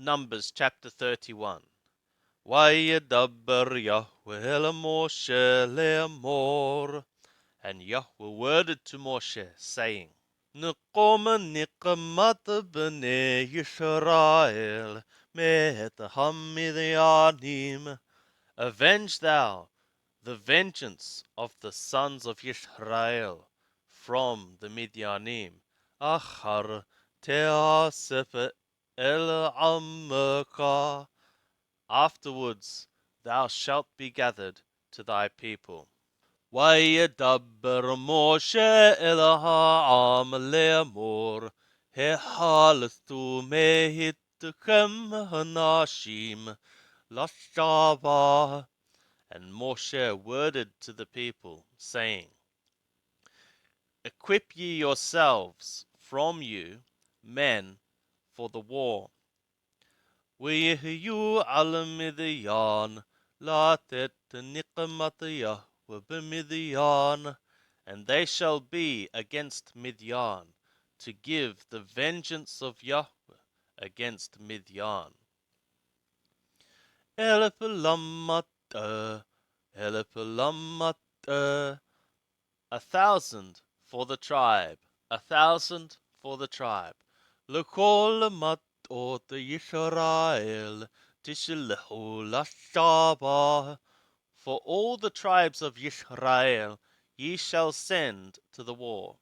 Numbers chapter 31. وَيَدَبَّرْ Yahweh el Moshe le'amor. And Yahweh worded to Moshe, saying, Niqom niqmat b'nei Yisrael me'et hamidyanim. Avenge thou the vengeance of the sons of Yisrael from the Midyanim. Achar te'asef el amka. Afterwards thou shalt be gathered to thy people. וידבר משה אל העם לאמור, החלטו מאיתכם הנשים לשבה. And Moshe worded to the people, saying, Equip ye yourselves from you men for the war. ויהיו על מדיין לתת נקמת Yahweh b'Midian, and they shall be against Midian, to give the vengeance of Yahweh against Midian. Elef lamata, 1,000 for the tribe, 1,000 for the tribe. L'kol matot Yisrael tishlehu lashaba. For all the tribes of Yisrael ye shall send to the war.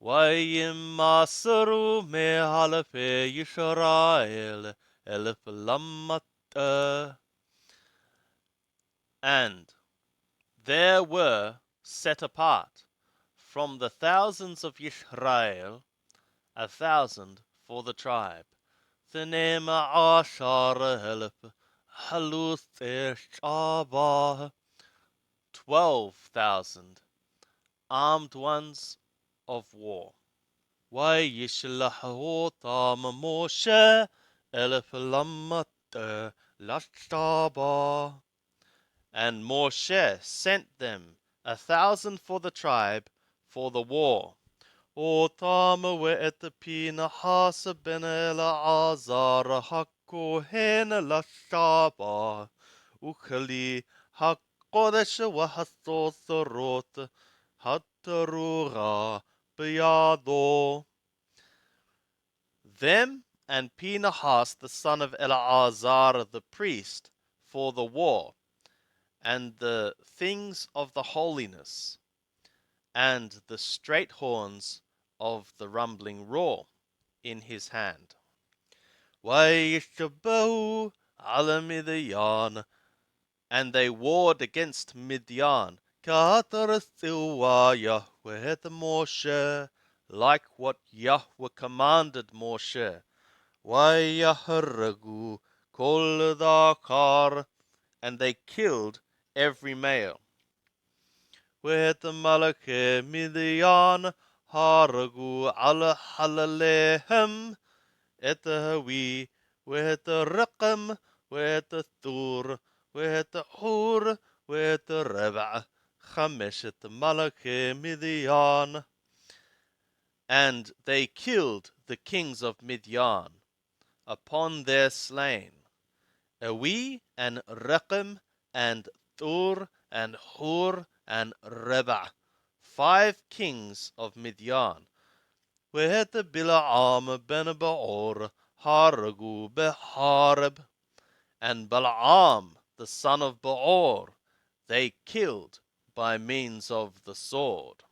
Vayimasaru me'alafe Yisrael elef lamata. And there were set apart from the thousands of Yisrael 1,000 for the tribe. Thnema ashar elef haluth shaba. 12,000 armed ones of war. Vayishlahotam Moshe elef lamata lashaba. And Moshe sent them 1,000 for the tribe for the war. Otam ve'et Pinehas ben Eleazar hakohen lashaba. Ukali hakodesh v'hasosorot hatarura b'yado. Them and Pinehas the son of Eleazar the priest for the war, and the things of the holiness, and the straight horns of the rumbling roar in his hand. Vayishtabahu ala Midian, and they warred against Midian. Ka'atarasiwa Yahweh et Moshe, like what Yahweh commanded Moshe. Vayaharagu kol dakar, and they killed every male. With Malachi Midian haragu ala halalehem et hawi with Raqam with Thur with Hur with Reba Chameshet Malachi Midian. And they killed the kings of Midian upon their slain, Awi and Raqam and Thur and Hur and Reba, 5 kings of Midian. With Bilaam ben Baor haragu behareb, and Balaam the son of Baor they killed by means of the sword.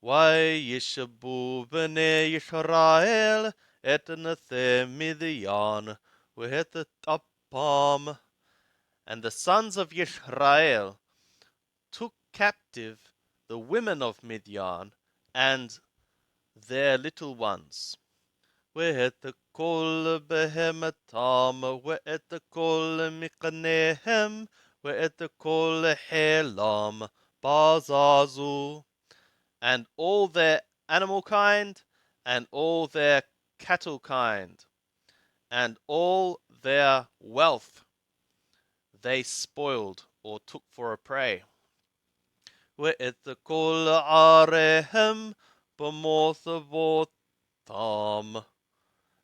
Vayishabu b'nei Yisrael et nethe Midian with Tapam. And the sons of Yisrael took captive the women of Midian and their little ones. With kol behematam, with kol miknehem, with kol helam bazazu. And all their animal kind, and all their cattle kind, and all their wealth they spoiled or took for a prey. Ve'et kol arehem b'mothavotam,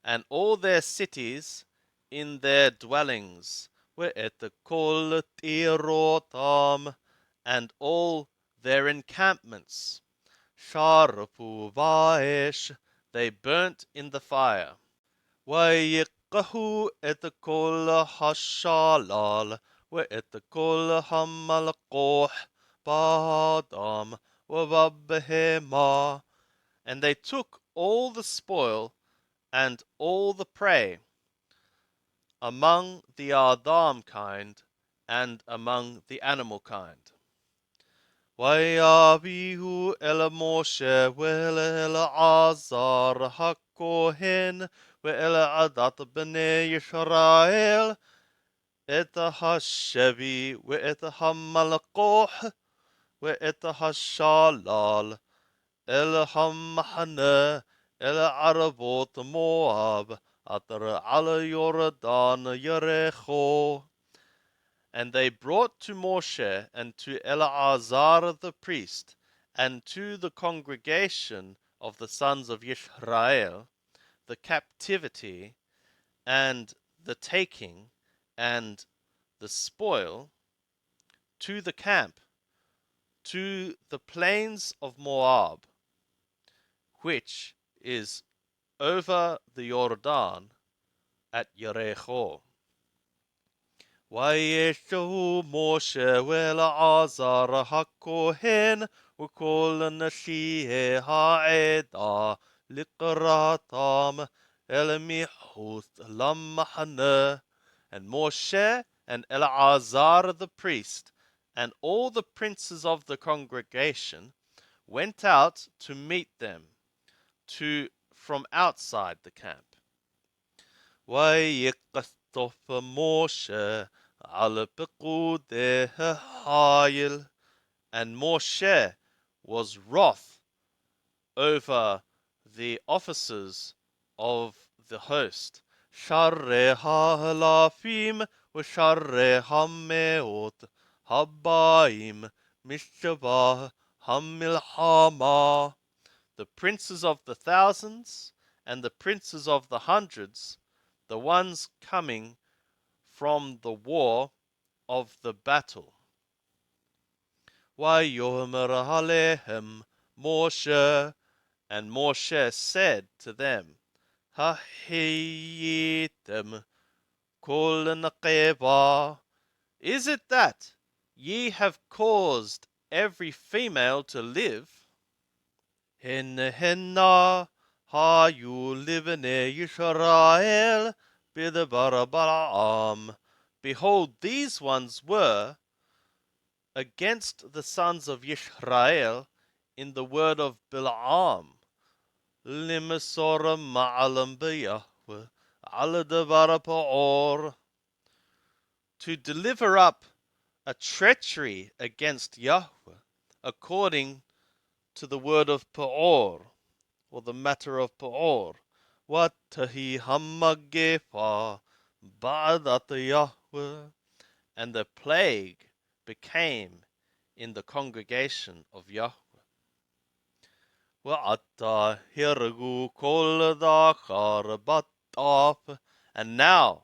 and all their cities in their dwellings, ואת כל טירותם, and all their encampments. שרפו באש, they burnt in the fire. ויקהו את כל השלל, ואת כל המלקוח באדם ובבהמה, and they took all the spoil and all the prey among the Adam kind and among the animal kind. ויביאו אל משה ואל אלעזר הכהן ואל עדת בני ישראל את השבי ואת המלקוח ואת השלל אל המחנה אל ערבות מואב אשר על יורדן יריחו. And they brought to Moshe and to Eleazar the priest and to the congregation of the sons of Israel the captivity and the taking and the spoil to the camp, to the plains of Moab, which is over the Jordan at Jericho. וישו משה ואלעזר הכהן וכל נשיאי העדה לקראתם אל מחוץ למחנה. And Moshe and Eleazar the priest and all the princes of the congregation went out to meet them from outside the camp. ויכתוב משה על פקודי החיל, and Moshe was wroth over the officers of the host, שרי האלפים ושרי המאות הבאים משבע המלחמה, the princes of the thousands and the princes of the hundreds, the ones coming from the war of the battle. ויאמר עליהם Moshe, and Moshe said to them, Hayyitem kol naqeba, is it that ye have caused every female to live? Henna hayu livene Yisrael bidbar Balaam, behold, these ones were against the sons of Yisrael in the word of Balaam, Limasora ma'alam b'Yahweh ala davar pa'or, to deliver up a treachery against Yahweh according to the word of Pa'or, or the matter of Pa'or. Watahi hamagefa ba'adat Yahweh, and the plague became in the congregation of Yahweh. Wa'ata hirgu kol dachar bataf, and now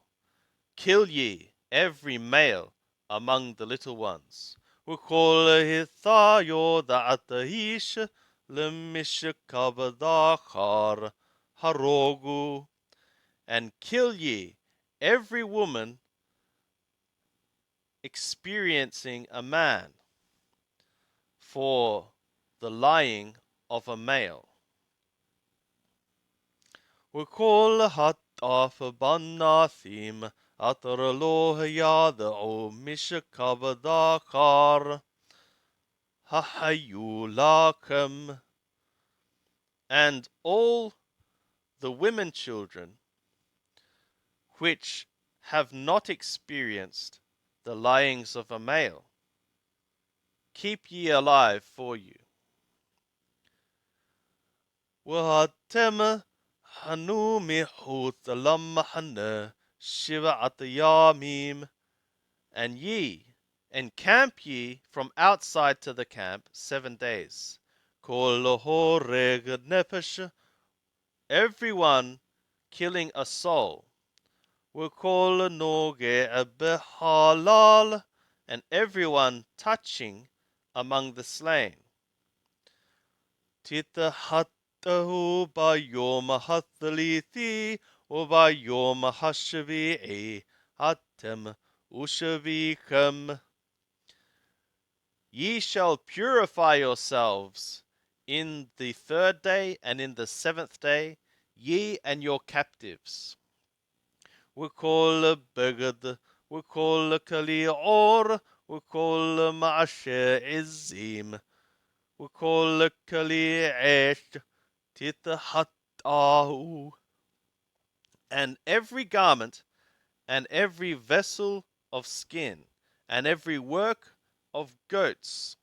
kill ye every male among the little ones. V'kol hithayo da'atahish lemishkav dachar harogu, and kill ye every woman experiencing a man for the lying of a male. V'kol hataf banathim atar lo yada'u mishkav dachar hahayu lakem, and all the women children which have not experienced the lyings of a male, keep ye alive for you. V'atem hanu mihut lamachane shiva'at yamim, and ye encamp ye from outside to the camp 7 days. Kol horeg nefesh, everyone killing a soul. وكل نوجع بحلال, and everyone touching among the slain. تتحته بيوم الثلاثي وبيوم الشبيعي أتم أشبيكم. Ye shall purify yourselves in the 3rd day and in the 7th day, ye and your captives. وكل بغد وكل كليعور وكل معشى عزيم وكل كليعش تتحطاه. And every garment and every vessel of skin and every work of goats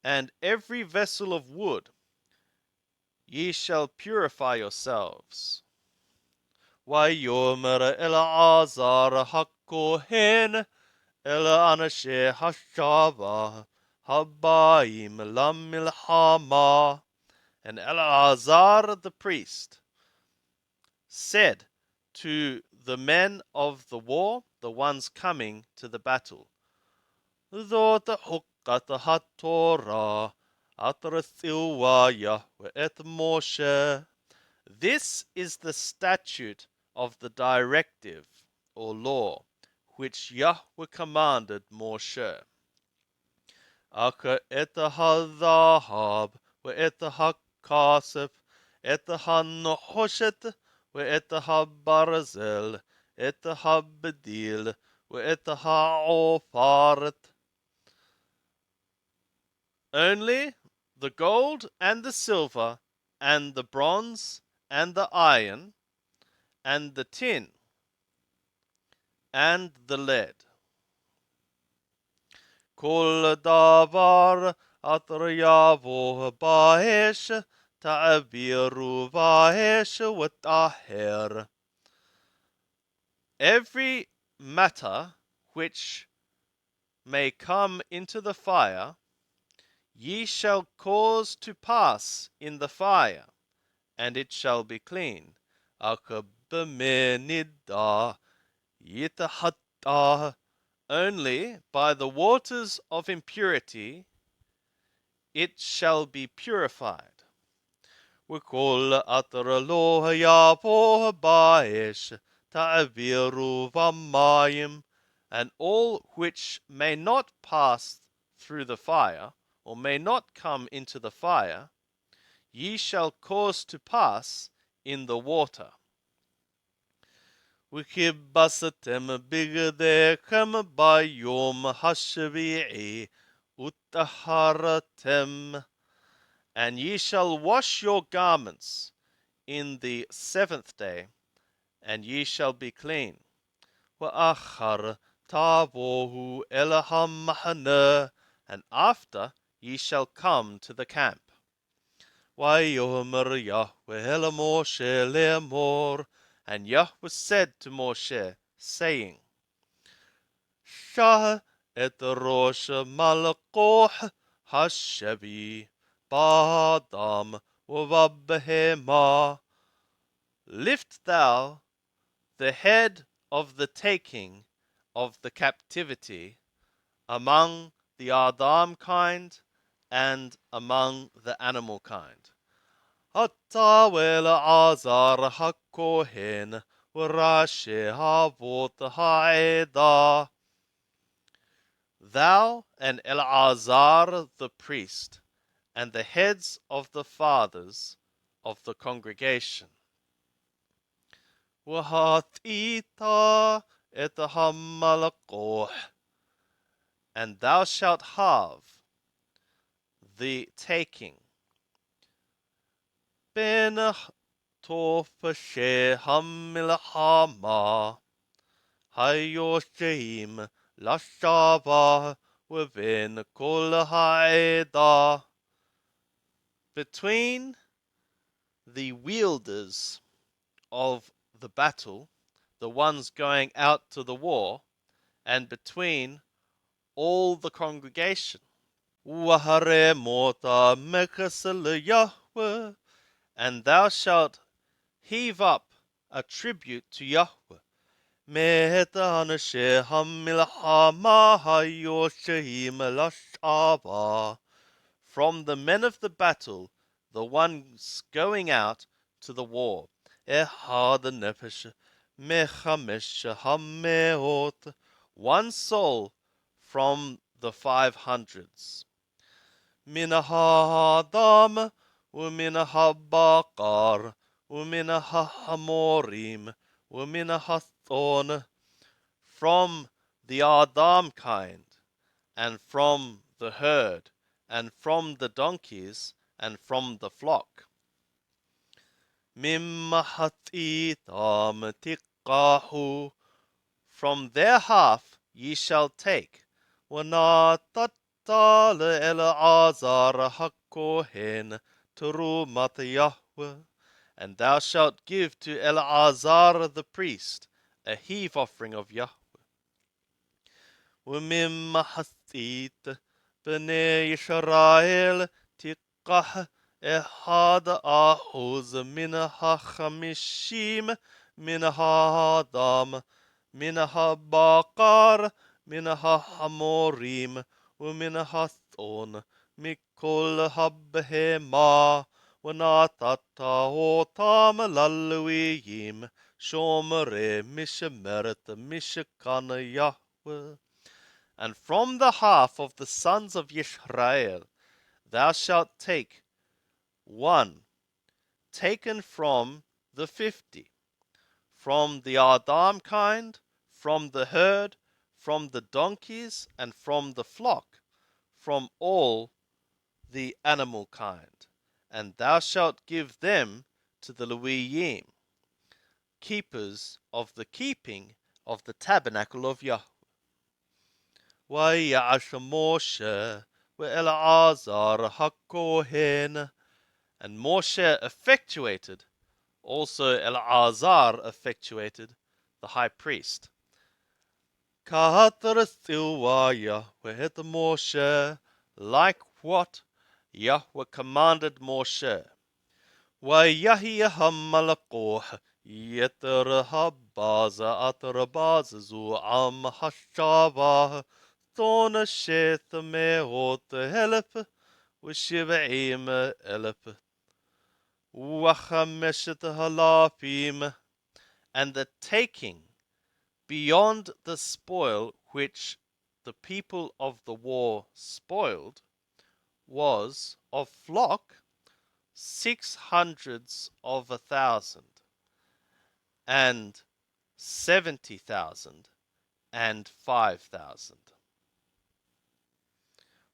and every vessel of wood, ye shall purify yourselves. ויאמר אלעזר הכהן אל אנשי השבע הבאים למלחמה. And Eleazar the priest said to the men of the war, the ones coming to the battle, זאת חוקת התורה אשר ציווה יהוה את משה. This is the statute of the directive or law which Yahweh commanded Moshe. Aka et hazahab wa et hakasef et hanohoshet wa et habarzel et habdil wa et haofaret. Only the gold and the silver and the bronze and the iron and the tin and the lead. כל דבר אשר יבוא באש תעבירו באש וטהר. Every matter which may come into the fire, ye shall cause to pass in the fire, and it shall be clean. אך במידה יתחטא, only by the waters of impurity it shall be purified. וכל אשר לא יבוא באש תעבירו במים, and all which may not pass through the fire, or may not come into the fire, ye shall cause to pass in the water. וכיבסתם בגדיכם ביום השביעי וטהרתם, and ye shall wash your garments in the 7th day, and ye shall be clean. ואחר תבואו אל המחנה, and after ye shall come to the camp. ויאמר יהוה אל משה לאמור, and Yahweh said to Moshe, saying, Shah et rosh malkoh hashabi ba'adam u'vabehema. Lift thou the head of the taking of the captivity among the Adam kind and among the animal kind. אתה ואלעזר הכהן וראשי אבות העדה. Thou and Eleazar the priest, and the heads of the fathers of the congregation. وَهَتِيتَ et hamalakoh, and thou shalt have the taking. בין תופשי המלחמה היושבים לשבע ובין כל העדה. Between the wielders of the battle, the ones going out to the war, and between all the congregation. وَهَرَمُوتَ مَكَسَ لِيَهْوَهِ, and thou shalt Heave up a tribute to Yahweh. Mehetan shehamilhama hayoshim lashava. From the men of the battle, the ones going out to the war. Ehad nefesh mechamesh hameot. One soul from the 500s. Minaha Adam, Uminaha Bakar, Uminaha Hamorim, Uminaha Thorn, from the Adam kind, and from the herd, and from the donkeys, and from the flock. Mimmahatitham tiqahu, from their half ye shall take. Wanatat Eleazar hakohen terumat Yahweh, and thou shalt give to Eleazar the priest a heave offering of Yahweh. Umimmahasit bnei Yisrael tiqah ehad ahuz min hachamishim min ha'adam min ha'bakar min ha'hamorim ומן הצאן, מכל הבהמה, ונתת אותם ללוויים, שומרי משמרת משכן Yahweh. And from the half of the sons of Yisrael thou shalt take one, taken from the 50, from the Adam kind, from the herd, from the donkeys, and from the flock, from all the animal kind, and thou shalt give them to the Leviyim, keepers of the keeping of the tabernacle of Yahweh. Vayash Moshe ve'Eleazar hakohen, and Moshe effectuated, also Eleazar effectuated, the high priest. Kahatarasiwaya ve'et Moshe, like what Yahweh commanded Moshe. Vayahi hamalakoh yeter habaza atrabaz zu am hashava ton shet meot help v'shiv'im elep v'chameshet halafim, and the taking beyond the spoil which the people of the war spoiled was of flock 600s of 1,000, and 70,000, and 5,000.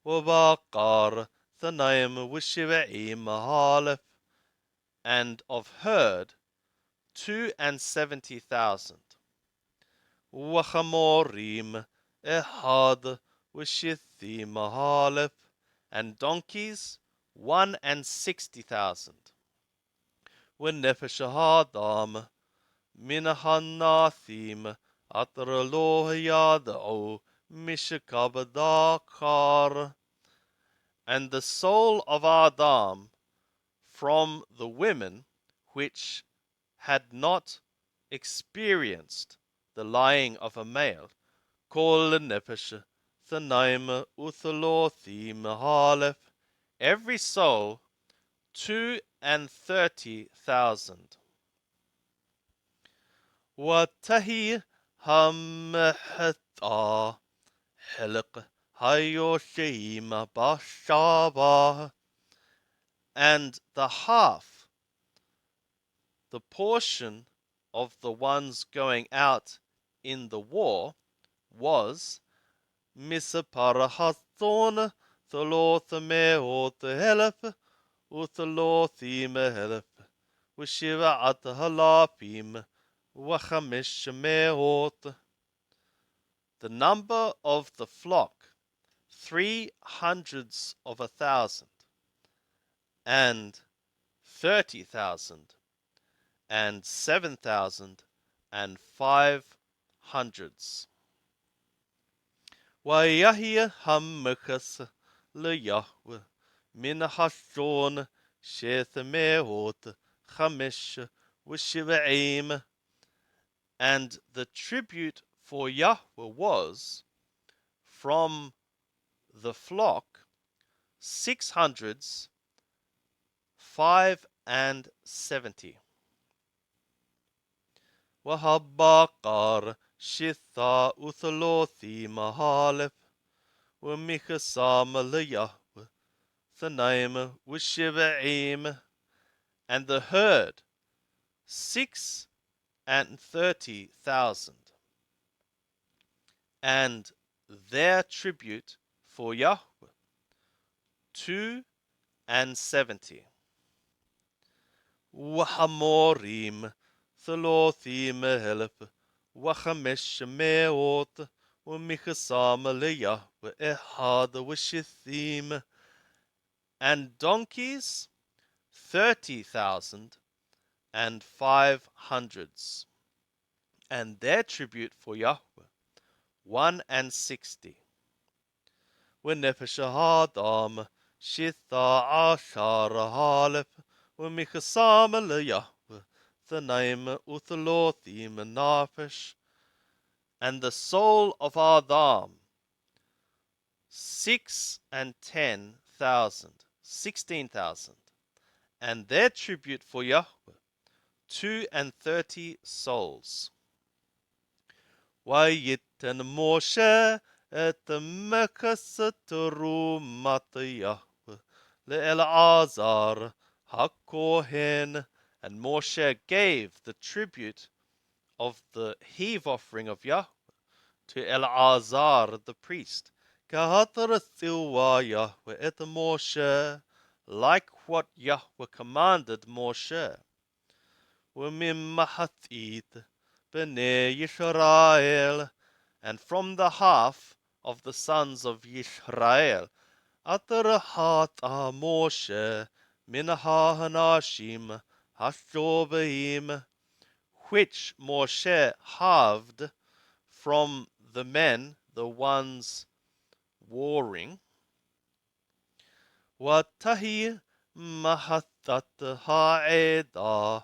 Wabakar Thanaim Wishiva'im Halef, and of herd 72,000. Wachamorim Ehad Wishithim Halef, and donkeys 61,000. Wenefesh Adam Minahanathim Atralo Yadao Mishakabadakar, and the soul of Adam from the women which had not experienced the lying of a male. Kol Nefesh Thanaim Uthalothim Halef, every soul 32,000. Watahi hamehta helik hayosheim bashava, and the half, the portion of the ones going out in the war, was misapara hathon tholoth meot helef uthalothim helef v'shiva'at halafim v'chamesh meot. The number of the flock 300s of 1,000, and 30,000, and 7,000, and 500s. Vayahi hammekas leYahweh min hashon sheth meot chamesh V'shiv'im, and the tribute for Yahweh was from the flock 600s 570. Wahabakar shitha uthalothi mahalef w'michasam Yahweh thanaim v'shiv'im, and the herd 630,000, and their tribute for Yahweh 270. Wahamorim thalothim help wachamesh meot u'michasam Yahweh ehad v'shithim, and donkeys 30,000 and 500s, and their tribute for Yahweh 160. V'nefesh ha'adam shitha ashar halef v'michasam Yahweh thanaim uthalothim nafesh, and the soul of Adam 16,000, and their tribute for Yahweh 32 souls. Vayiten Moshe et mekasat rumat Yahweh le'elazar hakohen, and Moshe gave the tribute of the heave offering of Yahweh to Eleazar the priest. Kahatarasiwa Yahweh et Moshe, like what Yahweh commanded Moshe. U'mimahatit b'nei Yisrael, and from the half of the sons of Yisrael, atarahat Moshe min ha'anashim hashobim, which Moshe halved from the men, the ones warring. Watahi mahatat ha'edah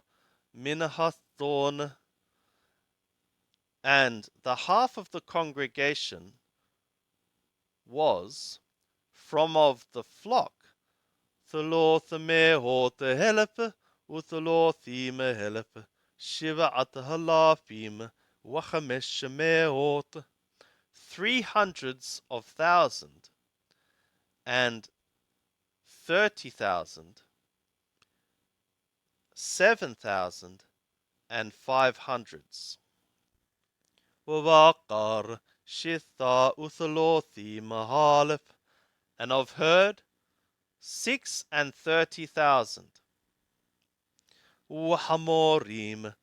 min hathon, and the half of the congregation was from of the flock thaloth mehot helep uthalothim helep shiva'at halafim wachamesh mehot, 300,000 and 30,000, 7,000 and 500s. V'vakar shitha uthalothi mahalef, and of herd 36,000. U'hamorim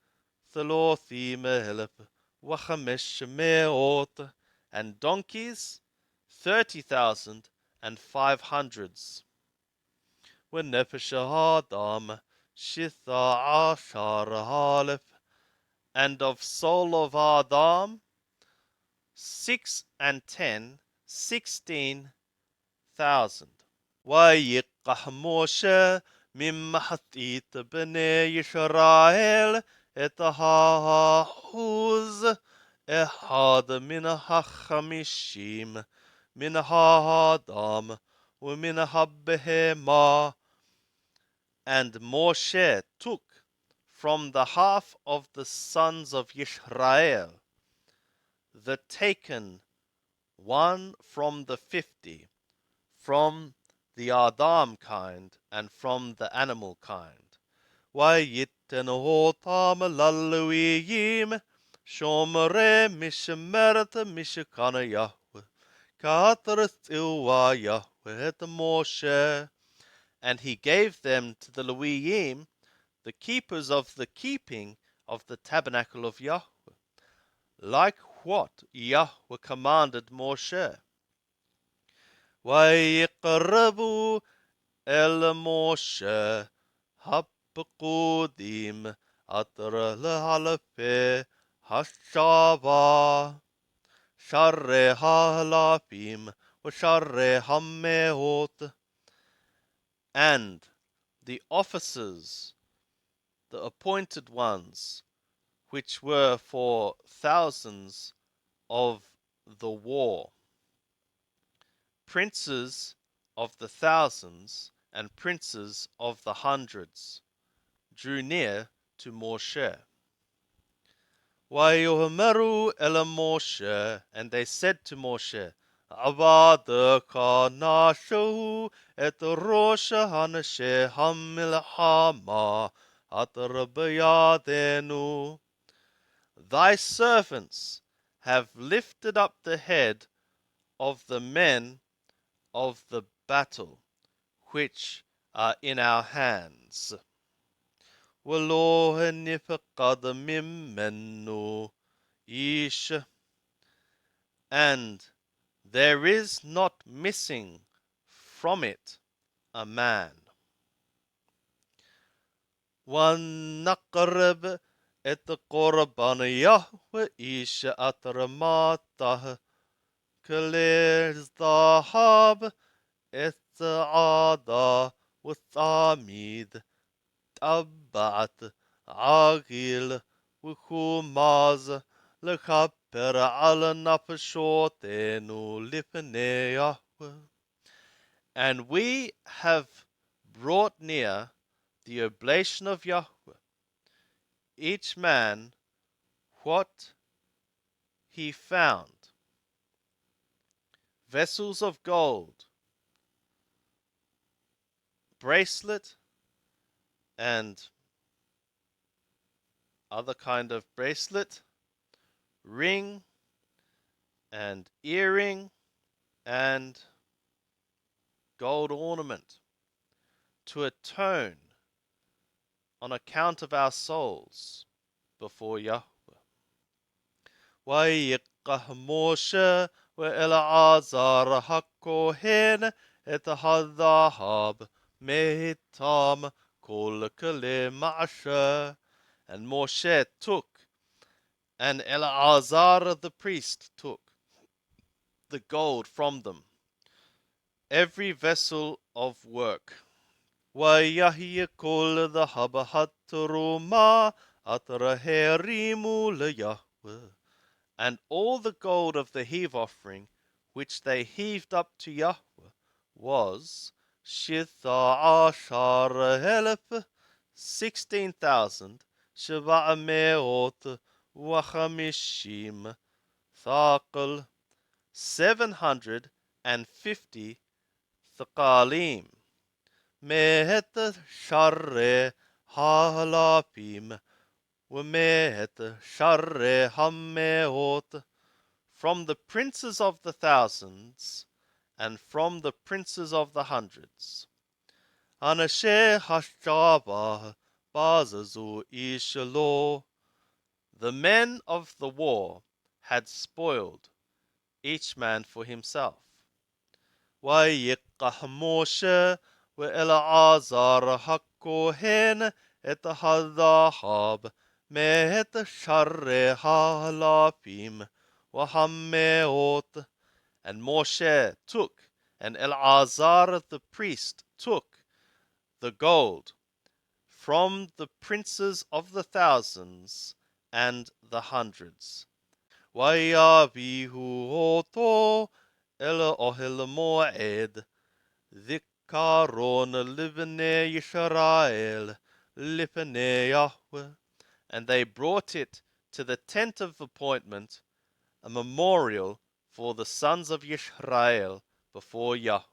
thalothi mehelef wachamesh meot, and donkeys 30,000 and 500s. V'nefesh ha'adam shitha ashar halef, and of soul of Adam 16,000. Vayikach Moshe mimmahatit b'nei Yisrael et ha'ahuz ehad min ha'chamishim min ha'adam u'min ha'behema, and Moshe took from the half of the sons of Yisrael the taken one from the 50, from the Adam kind and from the animal kind. Vayiten hotam lalluiyim shomre mishmeret mishkana Yahweh ka'atras iwa Yahweh et Moshe, and he gave them to the Leviim, the keepers of the keeping of the tabernacle of Yahweh, like what Yahweh commanded Moshe. Vayikarabu el Moshe hapekudim atra lehalafe hashava share halafim v'share hameot, and the officers the appointed ones, which were for thousands of the war. Princes of the thousands and princes of the hundreds drew near to Moshe. Vayomeru el Moshe, and they said to Moshe, Avadaka nashu et rosh hanashe hamilhama atarbayadenu. Thy servants have lifted up the head of the men of the battle, which are in our hands. Velo nifqad mimenu ish, and there is not missing from it a man. وَنَقْرِبْ et korban Yahweh ish ataramatah كَلِزْدَهَب et ada وَثَامِد تبعت عاقل وخماز لكبر على نفشوتנו לפני Yahweh. And we have brought near the oblation of Yahweh, each man what he found, vessels of gold, bracelet, and other kind of bracelet, ring, and earring, and gold ornament, to atone on account of our souls before Yahweh. وَيِقَّهْ مُوشَى وَإِلْعَازَرَ هَكُّهِنْ את الذهب مِטَעם כל כלי מעשר. And Moshe took, and Eleazar the priest took, the gold from them, every vessel of work. وَيَهْيَ كُلُّ ذَهَبَ التَّرُومَةِ أَتْرَهِرِمُ لِيَهْوَهِ. And all the gold of the heave offering, which they heaved up to Yahweh, was 16,750 ثقل, 750 thaqalim. מאת שרי הלפים ומאת שרי המאות, from the princes of the thousands and from the princes of the hundreds. אנשי השבע בזזו איש לו, the men of the war had spoiled, each man for himself. ויקח משה ואלעזר הכהן את הזהב מאת שרי האלפים והמאות. And Moshe took, and Eleazar the priest took, the gold from the princes of the thousands and the hundreds. ויביאו אותו אל אוהל מועד, זיכרון לבני ישראל לפני Yahweh. And they brought it to the tent of appointment, a memorial for the sons of Yisrael before Yahweh.